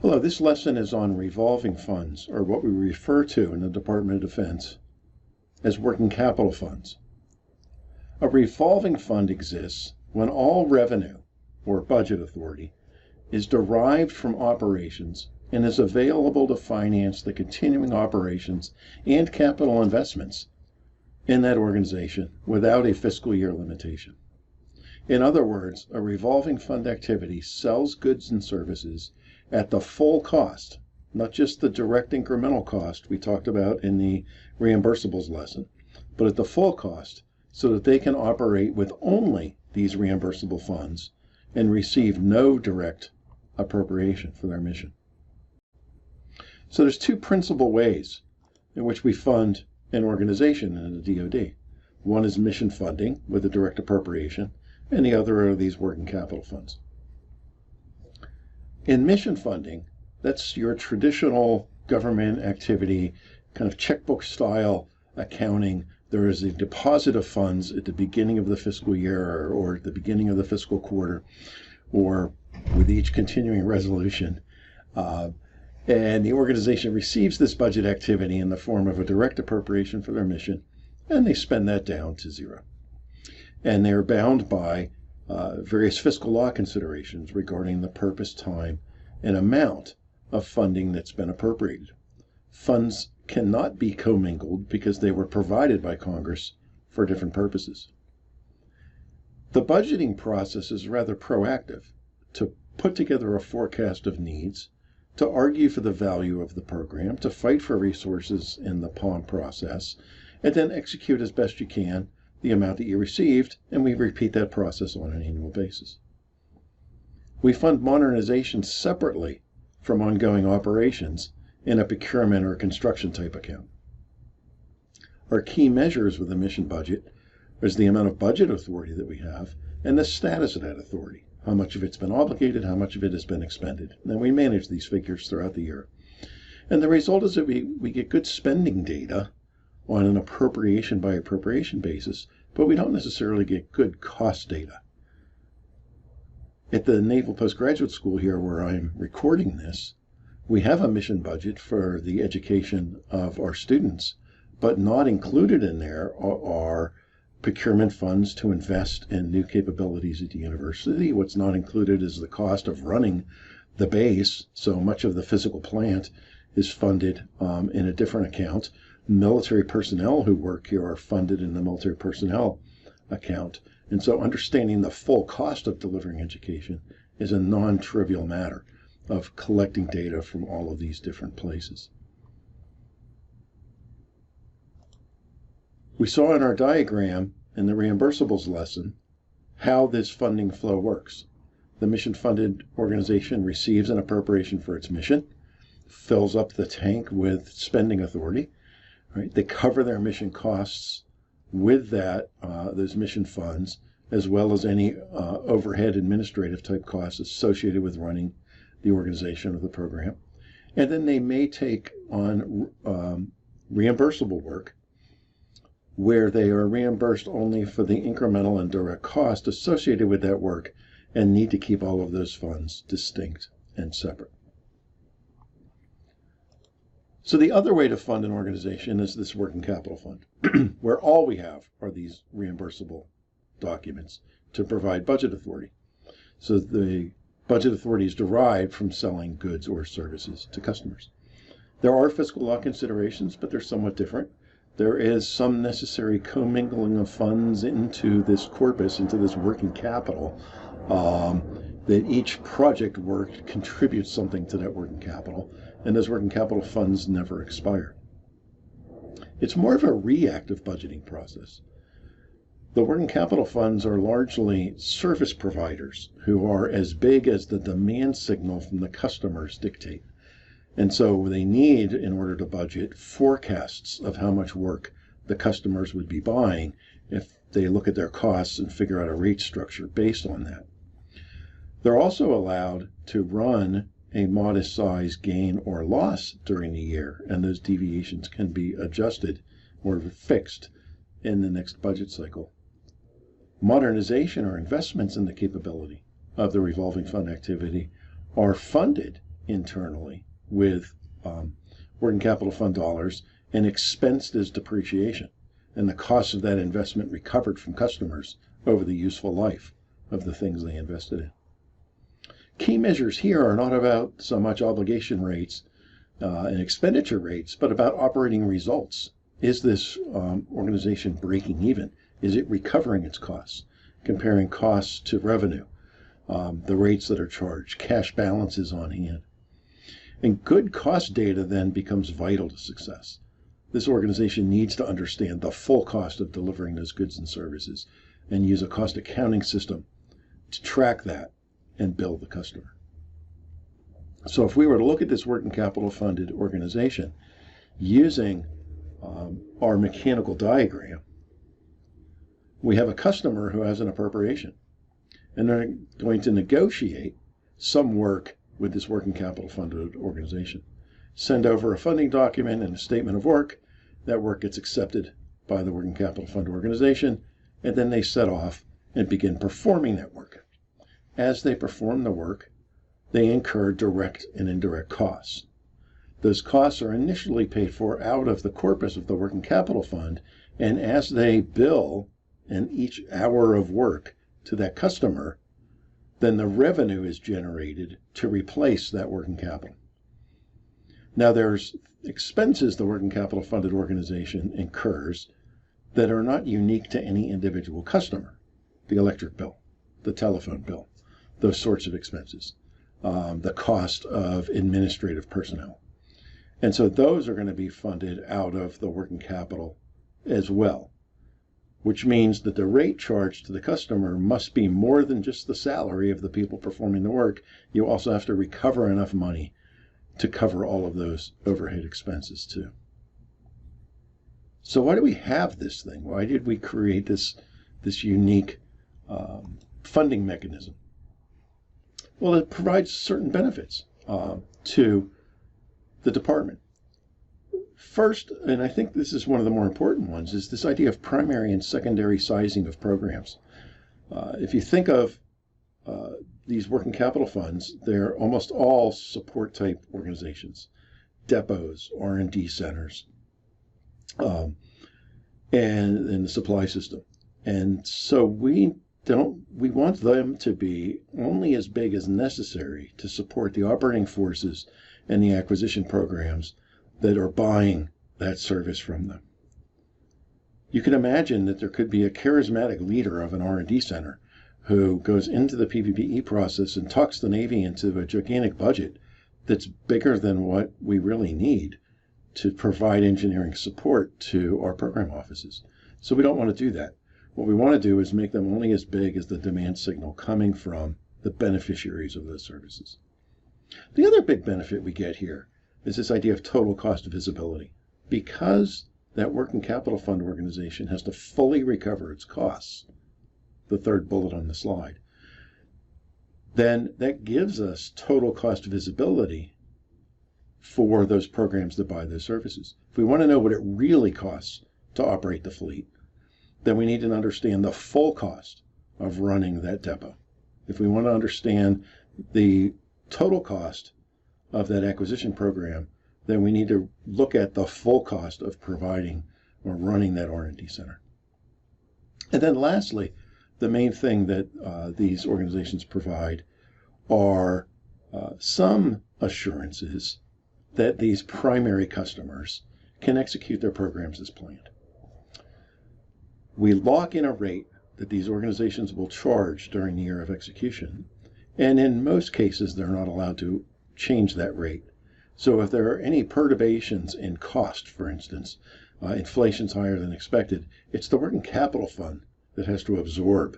Hello, this lesson is on revolving funds, or what we refer to in the Department of Defense as working capital funds. A revolving fund exists when all revenue, or budget authority, is derived from operations and is available to finance the continuing operations and capital investments in that organization without a fiscal year limitation. In other words, a revolving fund activity sells goods and services at the full cost, not just the direct incremental cost we talked about in the reimbursables lesson, but at the full cost so that they can operate with only these reimbursable funds and receive no direct appropriation for their mission. So there's two principal ways in which we fund an organization in the DoD. One is mission funding with a direct appropriation, and the other are these working capital funds. In mission funding, that's your traditional government activity, kind of checkbook style accounting. There is a deposit of funds at the beginning of the fiscal year or at the beginning of the fiscal quarter, or with each continuing resolution. And the organization receives this budget activity in the form of a direct appropriation for their mission, and they spend that down to zero. And they're bound by various fiscal law considerations regarding the purpose, time, and amount of funding that's been appropriated. Funds cannot be commingled because they were provided by Congress for different purposes. The budgeting process is rather proactive to put together a forecast of needs, to argue for the value of the program, to fight for resources in the POM process, and then execute as best you can the amount that you received, and we repeat that process on an annual basis. We fund modernization separately from ongoing operations in a procurement or construction type account. Our key measures with the mission budget is the amount of budget authority that we have and the status of that authority, how much of it's been obligated, how much of it has been expended. And we manage these figures throughout the year. And the result is that we get good spending data on an appropriation by appropriation basis, but we don't necessarily get good cost data. At the Naval Postgraduate School here where I'm recording this, we have a mission budget for the education of our students, but not included in there are procurement funds to invest in new capabilities at the university. What's not included is the cost of running the base, so much of the physical plant is funded in a different account. Military personnel who work here are funded in the military personnel account. And so understanding the full cost of delivering education is a non-trivial matter of collecting data from all of these different places. We saw in our diagram in the reimbursables lesson how this funding flow works. The mission-funded organization receives an appropriation for its mission, fills up the tank with spending authority. Right? They cover their mission costs with that, those mission funds, as well as any overhead administrative type costs associated with running the organization or the program. And then they may take on reimbursable work where they are reimbursed only for the incremental and direct cost associated with that work and need to keep all of those funds distinct and separate. So the other way to fund an organization is this working capital fund, where all we have are these reimbursable documents to provide budget authority. So the budget authority is derived from selling goods or services to customers. There are fiscal law considerations, but they're somewhat different. There is some necessary commingling of funds into this corpus, into this working capital, that each project work contributes something to that working capital, and those working capital funds never expire. It's more of a reactive budgeting process. The working capital funds are largely service providers who are as big as the demand signal from the customers dictate. And so they need, in order to budget, forecasts of how much work the customers would be buying if they look at their costs and figure out a rate structure based on that. They're also allowed to run a modest size gain or loss during the year, and those deviations can be adjusted or fixed in the next budget cycle. Modernization or investments in the capability of the revolving fund activity are funded internally with working capital fund dollars and expensed as depreciation, and the cost of that investment recovered from customers over the useful life of the things they invested in. Key measures here are not about so much obligation rates and expenditure rates, but about operating results. Is this organization breaking even? Is it recovering its costs? Comparing costs to revenue, the rates that are charged, cash balances on hand. And good cost data then becomes vital to success. This organization needs to understand the full cost of delivering those goods and services and use a cost accounting system to track that and bill the customer. So if we were to look at this working capital funded organization using our mechanical diagram, we have a customer who has an appropriation, and they're going to negotiate some work with this working capital funded organization. Send over a funding document and a statement of work. That work gets accepted by the working capital fund organization, and then they set off and begin performing that work. As they perform the work, they incur direct and indirect costs. Those costs are initially paid for out of the corpus of the working capital fund, and as they bill in each hour of work to that customer, then the revenue is generated to replace that working capital. Now there's expenses the working capital funded organization incurs that are not unique to any individual customer. The electric bill, the telephone bill, those sorts of expenses, the cost of administrative personnel. And so those are going to be funded out of the working capital as well, which means that the rate charged to the customer must be more than just the salary of the people performing the work. You also have to recover enough money to cover all of those overhead expenses too. So why do we have this thing? Why did we create this unique funding mechanism? Well, it provides certain benefits to the department. First, and I think this is one of the more important ones, is this idea of primary and secondary sizing of programs. If you think of these working capital funds, they're almost all support type organizations, depots, R&D centers, and the supply system. And so we want them to be only as big as necessary to support the operating forces and the acquisition programs that are buying that service from them. You can imagine that there could be a charismatic leader of an R&D center who goes into the PPPE process and talks the Navy into a gigantic budget that's bigger than what we really need to provide engineering support to our program offices. So we don't want to do that. What we want to do is make them only as big as the demand signal coming from the beneficiaries of those services. The other big benefit we get here is this idea of total cost of visibility. Because that working capital fund organization has to fully recover its costs, the third bullet on the slide, then that gives us total cost visibility for those programs that buy those services. If we want to know what it really costs to operate the fleet, then we need to understand the full cost of running that depot. If we want to understand the total cost of that acquisition program, then we need to look at the full cost of providing or running that R&D center. And then lastly, the main thing that these organizations provide are some assurances that these primary customers can execute their programs as planned. We lock in a rate that these organizations will charge during the year of execution, and in most cases they're not allowed to change that rate. So if there are any perturbations in cost, for instance, inflation's higher than expected, it's the working capital fund that has to absorb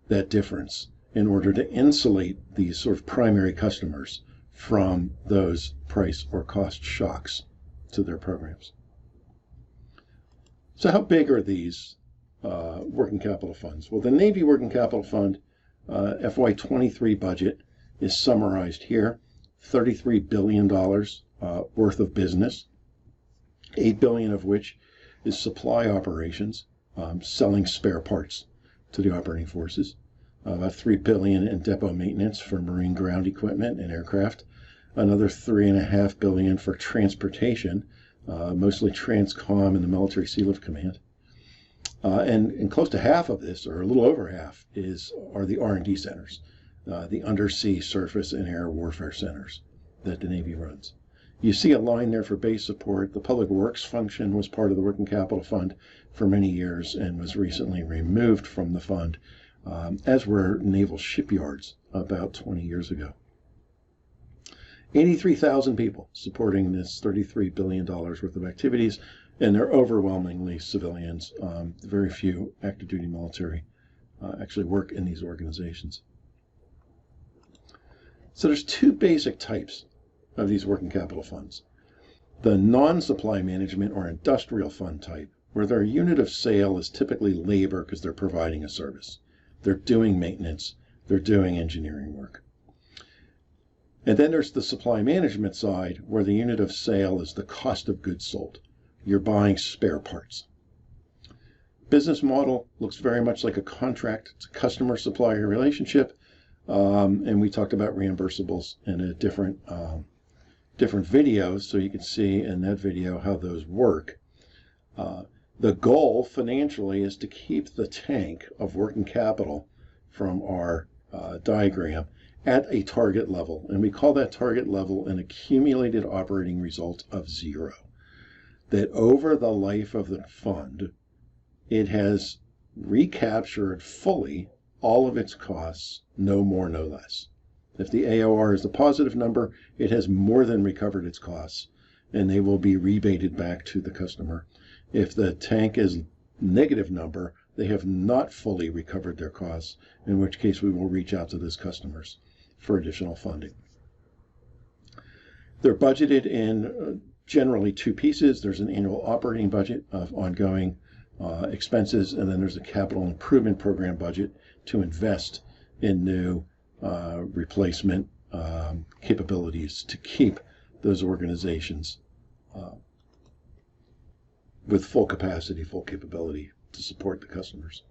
that difference in order to insulate these sort of primary customers from those price or cost shocks to their programs. So how big are these working capital funds? Well, the Navy Working Capital Fund FY23 budget is summarized here. $33 billion worth of business, $8 billion of which is supply operations, selling spare parts to the operating forces, about $3 billion in depot maintenance for marine ground equipment and aircraft, another $3.5 billion for transportation, mostly Transcom and the Military Sea Lift Command. And close to half of this, or a little over half, are the R&D centers, the undersea, surface, and air warfare centers that the Navy runs. You see a line there for base support. The public works function was part of the working capital fund for many years and was recently removed from the fund, as were naval shipyards about 20 years ago. 83,000 people supporting this $33 billion worth of activities, and they're overwhelmingly civilians. Very few active duty military actually work in these organizations. So there's two basic types of these working capital funds. The non-supply management or industrial fund type, where their unit of sale is typically labor because they're providing a service. They're doing maintenance, they're doing engineering work. And then there's the supply management side, where the unit of sale is the cost of goods sold. You're buying spare parts. Business model looks very much like a contract. It's a customer-supplier relationship. And we talked about reimbursables in a different videos, so you can see in that video how those work. The goal financially is to keep the tank of working capital from our diagram at a target level, and we call that target level an accumulated operating result of 0. That over the life of the fund, it has recaptured fully all of its costs, no more, no less. If the AOR is a positive number, it has more than recovered its costs, and they will be rebated back to the customer. If the tank is negative number, they have not fully recovered their costs, in which case we will reach out to those customers for additional funding. They're budgeted in generally two pieces. There's an annual operating budget of ongoing expenses, and then there's a capital improvement program budget to invest in new replacement capabilities to keep those organizations with full capacity, full capability to support the customers.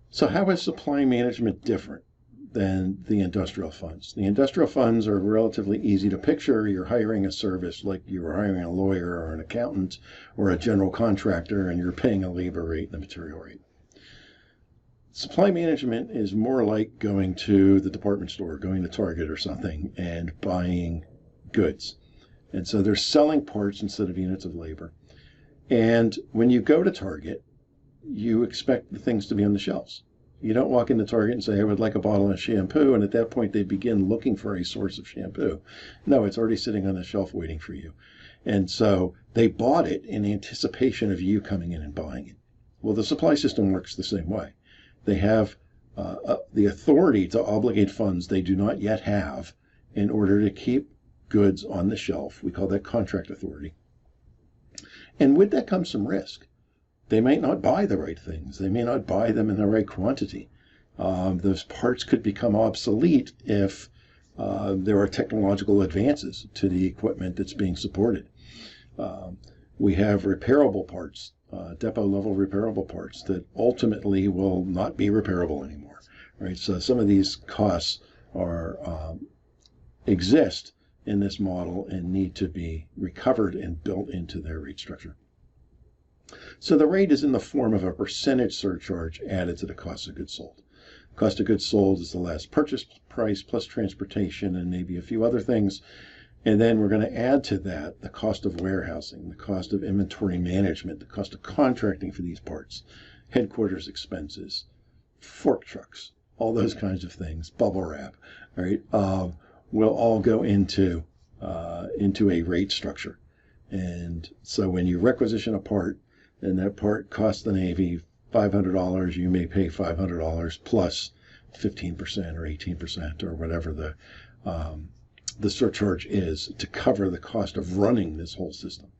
So how is supply management different than the industrial funds? The industrial funds are relatively easy to picture. You're hiring a service like you were hiring a lawyer or an accountant or a general contractor, and you're paying a labor rate and a material rate. Supply management is more like going to the department store, going to Target or something, and buying goods. And so they're selling parts instead of units of labor. And when you go to Target, you expect the things to be on the shelves. You don't walk into Target and say, I would like a bottle of shampoo, and at that point they begin looking for a source of shampoo. No, it's already sitting on the shelf waiting for you. And so they bought it in anticipation of you coming in and buying it. Well, the supply system works the same way. They have the authority to obligate funds they do not yet have in order to keep goods on the shelf. We call that contract authority. And with that comes some risk. They might not buy the right things. They may not buy them in the right quantity. Those parts could become obsolete if there are technological advances to the equipment that's being supported. We have repairable parts, depot-level repairable parts that ultimately will not be repairable anymore. Right? So some of these costs exist in this model and need to be recovered and built into their rate structure. So the rate is in the form of a percentage surcharge added to the cost of goods sold. Cost of goods sold is the last purchase price plus transportation and maybe a few other things. And then we're going to add to that the cost of warehousing, the cost of inventory management, the cost of contracting for these parts, headquarters expenses, fork trucks, all those kinds of things, bubble wrap, right, will all go into a rate structure. And so when you requisition a part, and that part costs the Navy $500, you may pay $500 plus 15% or 18% or whatever the surcharge is to cover the cost of running this whole system.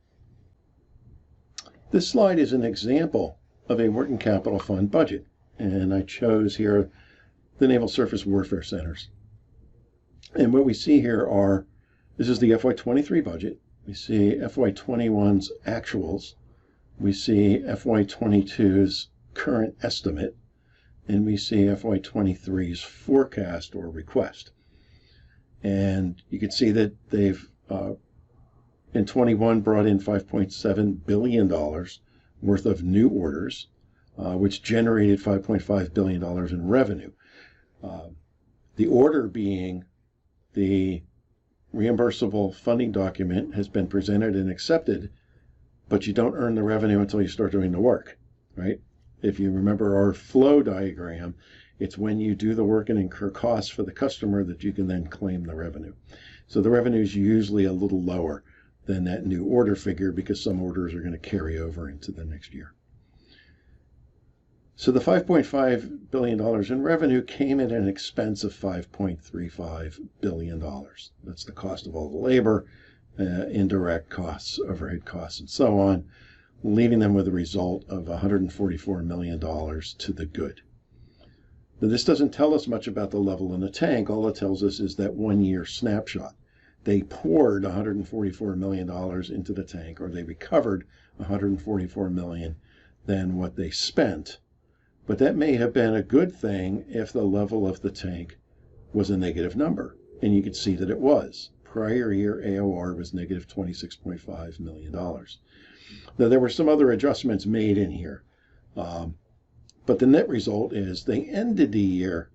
This slide is an example of a working capital fund budget, and I chose here the Naval Surface Warfare Centers. And what we see here this is the FY23 budget. We see FY21's actuals. We see FY22's current estimate, and we see FY23's forecast or request. And you can see that they've, in 21, brought in $5.7 billion worth of new orders, which generated $5.5 billion in revenue. The order being the reimbursable funding document has been presented and accepted, but you don't earn the revenue until you start doing the work, right? If you remember our flow diagram, it's when you do the work and incur costs for the customer that you can then claim the revenue. So the revenue is usually a little lower than that new order figure because some orders are going to carry over into the next year. So the $5.5 billion in revenue came at an expense of $5.35 billion. That's the cost of all the labor, indirect costs, overhead costs, and so on, leaving them with a result of $144 million to the good. Now, this doesn't tell us much about the level in the tank. All it tells us is that 1 year snapshot. They poured $144 million into the tank, or they recovered $144 million than what they spent. But that may have been a good thing if the level of the tank was a negative number. And you can see that it was. Prior year AOR was negative $26.5 million. Now, there were some other adjustments made in here. But the net result is they ended the year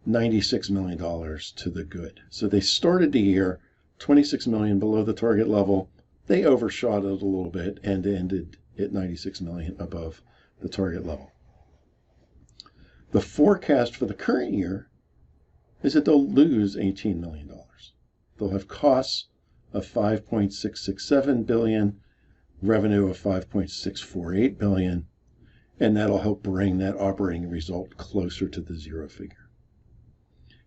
$96 million to the good. So they started the year $26 million below the target level. They overshot it a little bit and ended at $96 million above the target level. The forecast for the current year is that they'll lose $18 million. They'll have costs of $5.667 billion, revenue of $5.648 billion, and that'll help bring that operating result closer to the zero figure.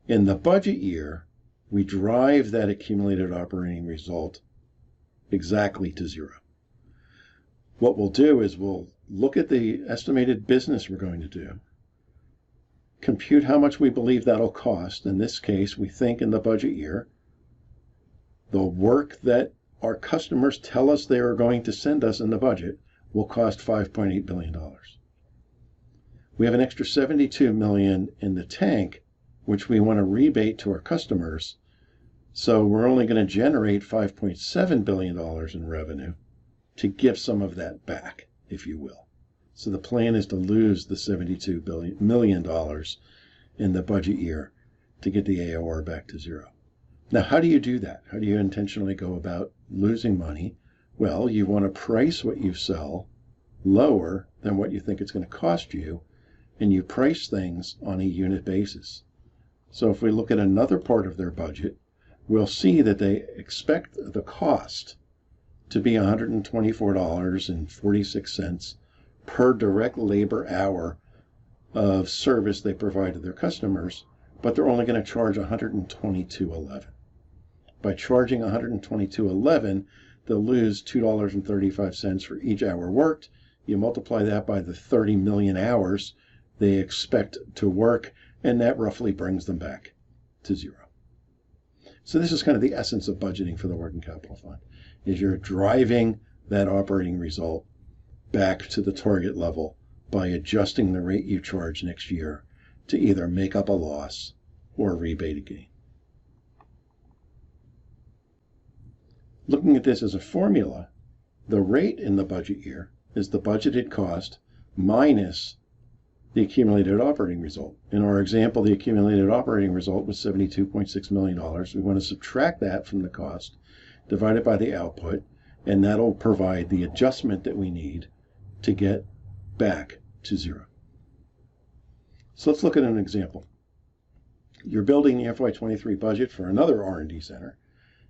In the budget year, we drive that accumulated operating result exactly to zero. What we'll do is we'll look at the estimated business we're going to do, compute how much we believe that'll cost. In this case, we think in the budget year, the work that our customers tell us they are going to send us in the budget will cost $5.8 billion. We have an extra $72 million in the tank, which we want to rebate to our customers. So we're only going to generate $5.7 billion in revenue to give some of that back, if you will. So the plan is to lose the $72 million in the budget year to get the AOR back to zero. Now, how do you do that? How do you intentionally go about losing money? Well, you want to price what you sell lower than what you think it's going to cost you, and you price things on a unit basis. So if we look at another part of their budget, we'll see that they expect the cost to be $124.46 per direct labor hour of service they provide to their customers, but they're only going to charge $122.11. By charging $122.11, they'll lose $2.35 for each hour worked. You multiply that by the 30 million hours they expect to work, and that roughly brings them back to zero. So this is kind of the essence of budgeting for the working capital fund, is you're driving that operating result back to the target level by adjusting the rate you charge next year to either make up a loss or rebate a gain. Looking at this as a formula, the rate in the budget year is the budgeted cost minus the accumulated operating result. In our example, the accumulated operating result was $72.6 million. We want to subtract that from the cost, divide it by the output, and that'll provide the adjustment that we need to get back to zero. So let's look at an example. You're building the FY23 budget for another R&D center.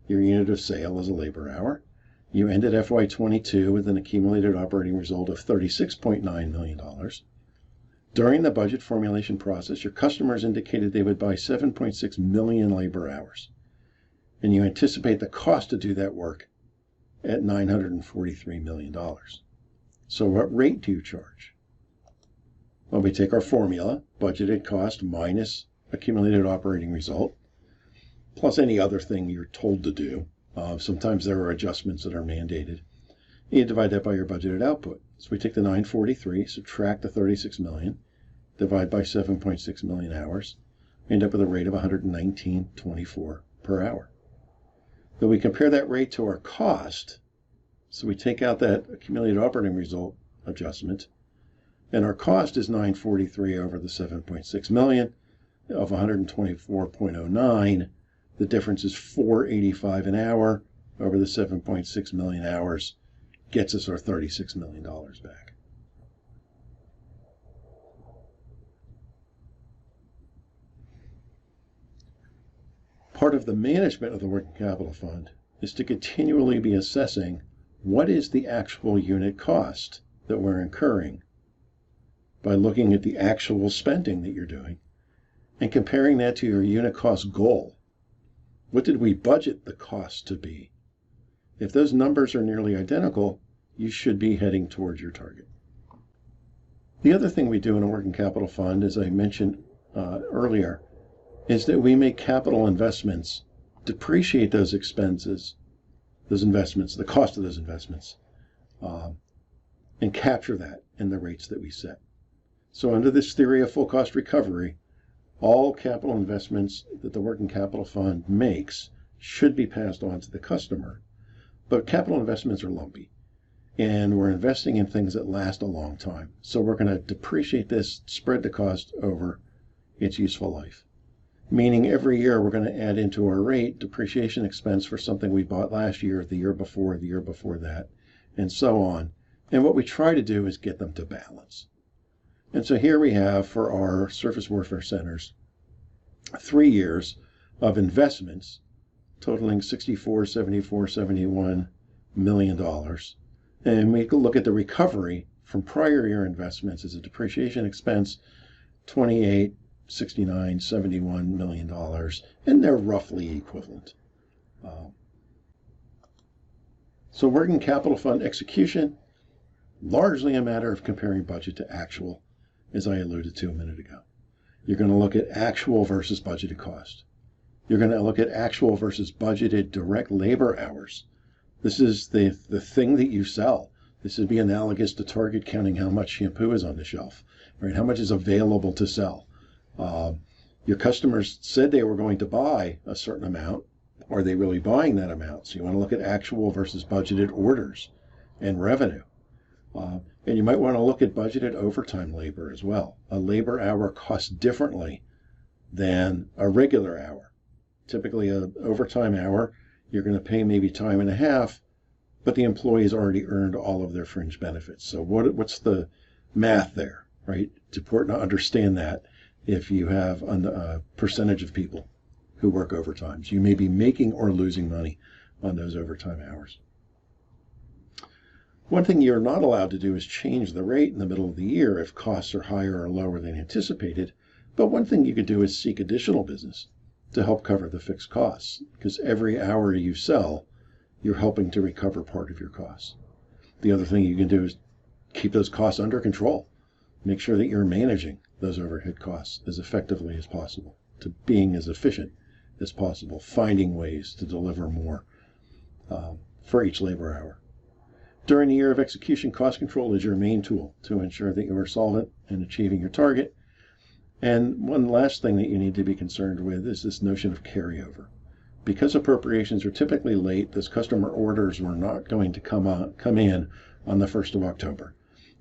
Your unit of sale is a labor hour. You ended FY22 with an accumulated operating result of $36.9 million. During the budget formulation process, your customers indicated they would buy 7.6 million labor hours, and you anticipate the cost to do that work at $943 million. So what rate do you charge? Well, we take our formula, budgeted cost minus accumulated operating result, plus any other thing you're told to do. Sometimes there are adjustments that are mandated. You divide that by your budgeted output. So we take the 943, subtract the 36 million, divide by 7.6 million hours, we end up with a rate of 119.24 per hour. Then we compare that rate to our cost, so we take out that accumulated operating result adjustment, and our cost is 943 over the 7.6 million of 124.09. The difference is 485 an hour over the 7.6 million hours, gets us our $36 million back. Part of the management of the working capital fund is to continually be assessing what is the actual unit cost that we're incurring by looking at the actual spending that you're doing and comparing that to your unit cost goal. What did we budget the cost to be? If those numbers are nearly identical, you should be heading towards your target. The other thing we do in a working capital fund, as I mentioned earlier, is that we make capital investments, depreciate those expenses, those investments, the cost of those investments, and capture that in the rates that we set. So under this theory of full cost recovery, all capital investments that the working capital fund makes should be passed on to the customer. But capital investments are lumpy, and we're investing in things that last a long time. So we're going to depreciate this, spread the cost over its useful life. Meaning every year we're going to add into our rate depreciation expense for something we bought last year, the year before that, and so on. And what we try to do is get them to balance. And so here we have, for our surface warfare centers, 3 years of investments totaling $64, $74, $71 million. And we can look at the recovery from prior year investments as a depreciation expense, 28, 69, $71 million, and they're roughly equivalent. So working capital fund execution, largely a matter of comparing budget to actual, as I alluded to a minute ago. You're going to look at actual versus budgeted cost. You're going to look at actual versus budgeted direct labor hours. This is the thing that you sell. This would be analogous to Target counting how much shampoo is on the shelf, right? How much is available to sell. Your customers said they were going to buy a certain amount. Are they really buying that amount? So you want to look at actual versus budgeted orders and revenue. And you might want to look at budgeted overtime labor as well. A labor hour costs differently than a regular hour. Typically, an overtime hour, you're going to pay maybe time and a half, but the employee's already earned all of their fringe benefits. So what's the math there, right? It's important to understand that. If you have a percentage of people who work overtimes, you may be making or losing money on those overtime hours. One thing you're not allowed to do is change the rate in the middle of the year if costs are higher or lower than anticipated. But one thing you could do is seek additional business to help cover the fixed costs, because every hour you sell, you're helping to recover part of your costs. The other thing you can do is keep those costs under control. Make sure that you're managing those overhead costs as effectively as possible, to being as efficient as possible, finding ways to deliver more for each labor hour. During the year of execution, cost control is your main tool to ensure that you are solvent in achieving your target. And one last thing that you need to be concerned with is this notion of carryover. Because appropriations are typically late, those customer orders were not going to come in on the 1st of October.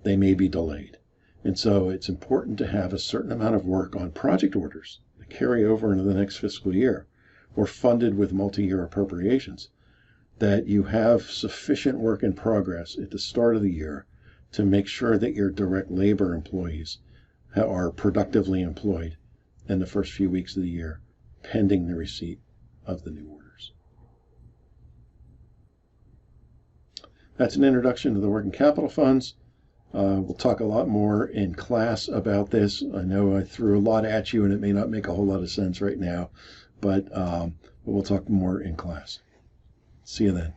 They may be delayed. And so it's important to have a certain amount of work on project orders that carry over into the next fiscal year or funded with multi-year appropriations, that you have sufficient work in progress at the start of the year to make sure that your direct labor employees are productively employed in the first few weeks of the year, pending the receipt of the new orders. That's an introduction to the working capital funds. We'll talk a lot more in class about this. I know I threw a lot at you and it may not make a whole lot of sense right now, but we'll talk more in class. See you then.